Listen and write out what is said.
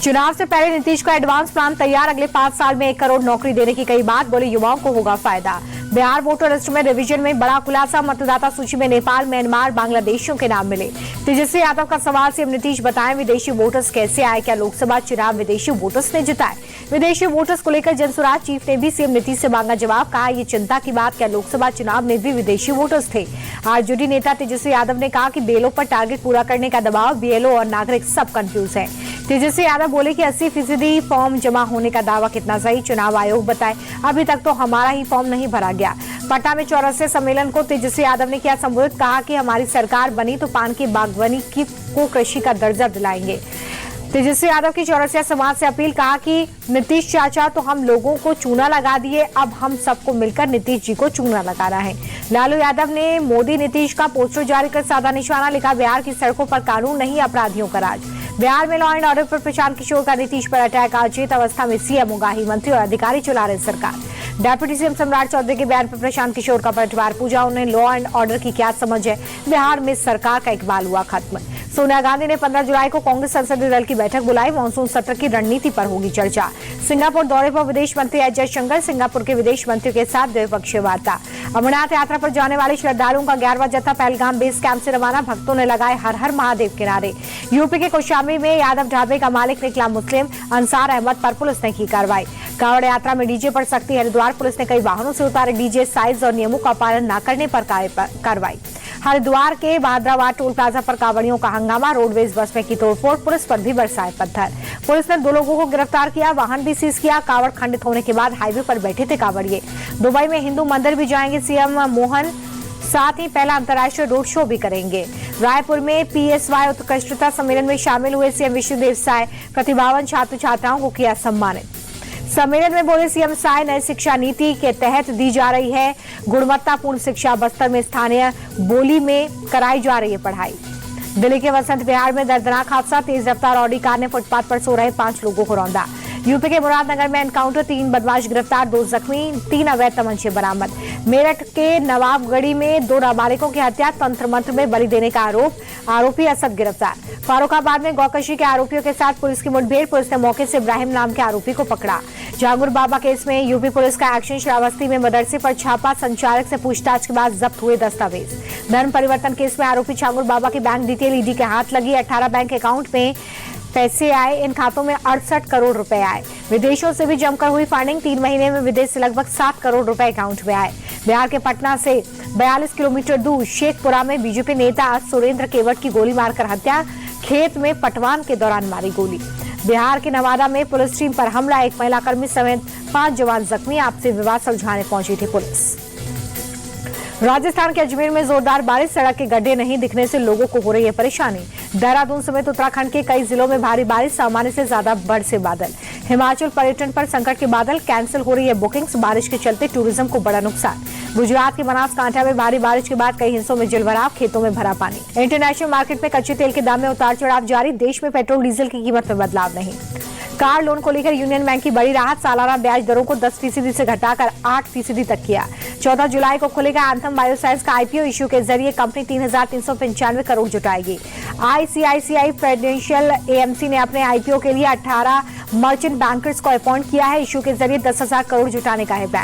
चुनाव से पहले नीतीश का एडवांस प्लान तैयार, अगले 5 साल में 1 करोड़ नौकरी देने की कई बात, बोले युवाओं को होगा फायदा। बिहार वोटर लिस्ट में रिवीजन में बड़ा खुलासा, मतदाता सूची में नेपाल, म्यांमार, बांग्लादेशियों के नाम मिले। तेजस्वी यादव का सवाल, सीएम नीतीश बताएं विदेशी वोटर्स कैसे आए, क्या लोकसभा चुनाव विदेशी वोटर्स ने जिताए? विदेशी वोटर्स को लेकर जनसुराज चीफ ने भी सीएम नीतीश से मांगा जवाब, कहा ये चिंता की बात, क्या लोकसभा चुनाव में भी विदेशी वोटर्स थे? आरजेडी नेता तेजस्वी यादव ने कहा कि बेलों पर टारगेट पूरा करने का दबाव, बीएलओ और नागरिक सब कंफ्यूज है। तेजस्वी यादव बोले कि 80% फॉर्म जमा होने का दावा कितना सही, चुनाव आयोग बताए, अभी तक तो हमारा ही फॉर्म नहीं भरा गया। पटना में 84 सम्मेलन को तेजस्वी यादव ने किया संबोधित, कहा कि हमारी सरकार बनी तो पान की बागवानी को कृषि का दर्जा दिलाएंगे। तेजस्वी यादव की चौरसिया समाज से अपील, कहा कि नीतीश चाचा तो हम लोगों को चूना लगा दिए, अब हम सबको मिलकर नीतीश जी को चूना लगाना है। लालू यादव ने मोदी नीतीश का पोस्टर जारी कर साधा निशाना, लिखा बिहार की सड़कों पर कानून नहीं अपराधियों का राज। बिहार में लॉ एंड ऑर्डर पर प्रशांत किशोर का नीतीश पर अटैक, अचेत अवस्था में सीएम उगाही, मंत्री और अधिकारी चला रहे सरकार। डेप्यूटी सीएम सम्राट चौधरी के बयान पर प्रशांत किशोर का पलटवार, पूजा उन्हें लॉ एंड ऑर्डर की क्या समझ है, बिहार में सरकार का इकबाल हुआ खत्म। सोनिया गांधी ने 15 जुलाई को कांग्रेस संसदीय दल की बैठक बुलाई, मानसून सत्र की रणनीति पर होगी चर्चा। सिंगापुर दौरे पर विदेश मंत्री एस जयशंकर, सिंगापुर के विदेश मंत्री के साथ द्विपक्षीय वार्ता। अमरनाथ यात्रा पर जाने वाले श्रद्धालुओं का 11वां जत्था पहलगाम बेस कैंप से रवाना, भक्तों ने लगाए हर हर महादेव के नारे। यूपी के कौशाम्बी में यादव ढाबे का मालिक निकला मुस्लिम, अंसार अहमद पर पुलिस ने की कार्रवाई। कांवड़ यात्रा में डीजे पर सख्ती, हरिद्वार पुलिस ने कई वाहनों से उतारे डीजे, साइज और नियमों का पालन न करने पर कार्रवाई। हरिद्वार के भाद्रावाद टोल प्लाजा पर कांवड़ियों का हंगामा, रोडवेज बस में की तोड़फोड़, पुलिस पर भी बरसाए पत्थर। पुलिस ने 2 लोगों को गिरफ्तार किया, वाहन भी सीज किया। कांवड़ खंडित होने के बाद हाईवे पर बैठे थे कांवड़िए। दुबई में हिंदू मंदिर भी जाएंगे सीएम मोहन, साथ ही पहला अंतर्राष्ट्रीय रोड शो भी करेंगे। रायपुर में पीएसवाई उत्कृष्टता सम्मेलन में शामिल हुए सीएम विष्णुदेव साय, प्रतिभावान छात्र छात्राओं को किया सम्मानित। सम्मेलन में बोले सीएम साय, नई शिक्षा नीति के तहत दी जा रही है गुणवत्तापूर्ण शिक्षा, बस्तर में स्थानीय बोली में कराई जा रही है पढ़ाई। दिल्ली के वसंत विहार में दर्दनाक हादसा, तेज रफ्तार ऑडी कार ने फुटपाथ पर सो रहे 5 लोगों को रौंदा। यूपी के मुरादनगर में एनकाउंटर, 3 बदमाश गिरफ्तार, 2 जख्मी, 3 अवैध तमंचे बरामद। मेरठ के नवाबगढ़ी में 2 नाबालिगों की हत्या, तंत्र मंत्र में बलि देने का आरोप, आरोपी असद गिरफ्तार। फारुखाबाद में गौकशी के आरोपियों के साथ पुलिस की मुठभेड़, पुलिस ने मौके से इब्राहिम नाम के आरोपी को पकड़ा। जांगुर बाबा केस में यूपी पुलिस का एक्शन, श्रावस्ती में मदरसे पर छापा, संचालक से पूछताछ के बाद जब्त हुए दस्तावेज। धर्म परिवर्तन केस में आरोपी जांगुर बाबा की बैंक डिटेल ईडी के हाथ लगी, 18 बैंक अकाउंट में पैसे आए, इन खातों में 68 करोड़ रुपए आए। विदेशों से भी जमकर हुई फंडिंग, 3 महीने में विदेश से लगभग 7 करोड़ रुपए अकाउंट में आए। बिहार के पटना से 42 किलोमीटर दूर शेखपुरा में बीजेपी नेता सुरेंद्र केवट की गोली मारकर हत्या, खेत में पटवान के दौरान मारी गोली। बिहार के नवादा में पुलिस टीम पर हमला, 1 महिला कर्मी समेत 5 जवान जख्मी, आपसी विवाद सुलझाने पहुंची थी पुलिस। राजस्थान के अजमेर में जोरदार बारिश, सड़क के गड्ढे नहीं दिखने से लोगों को हो रही है परेशानी। देहरादून समेत उत्तराखंड के कई जिलों में भारी बारिश, सामान्य से ज्यादा बरसे बादल। हिमाचल पर्यटन पर संकट के बादल, कैंसिल हो रही है बुकिंग्स, बारिश के चलते टूरिज्म को बड़ा नुकसान। गुजरात के बनासकांठा में भारी बारिश के बाद कई हिस्सों में जलभराव, खेतों में भरा पानी। इंटरनेशनल मार्केट में कच्चे तेल के दाम में उतार चढ़ाव जारी, देश में पेट्रोल डीजल की कीमत में बदलाव नहीं। कार लोन को लेकर यूनियन बैंक की बड़ी राहत, सालाना ब्याज दरों को 10% से घटाकर 8% तक किया। 14 जुलाई को खुलेगा एंथम बायोसाइंस का आईपीओ, इश्यू के जरिए कंपनी 3,395 करोड़ जुटाएगी। आईसीआईसीआई प्रेडेंशियल एएमसी ने अपने आईपीओ के लिए 18 मर्चेंट बैंकर्स को अपॉइंट किया है, इश्यू के जरिए 10,000 करोड़ जुटाने का है प्लान।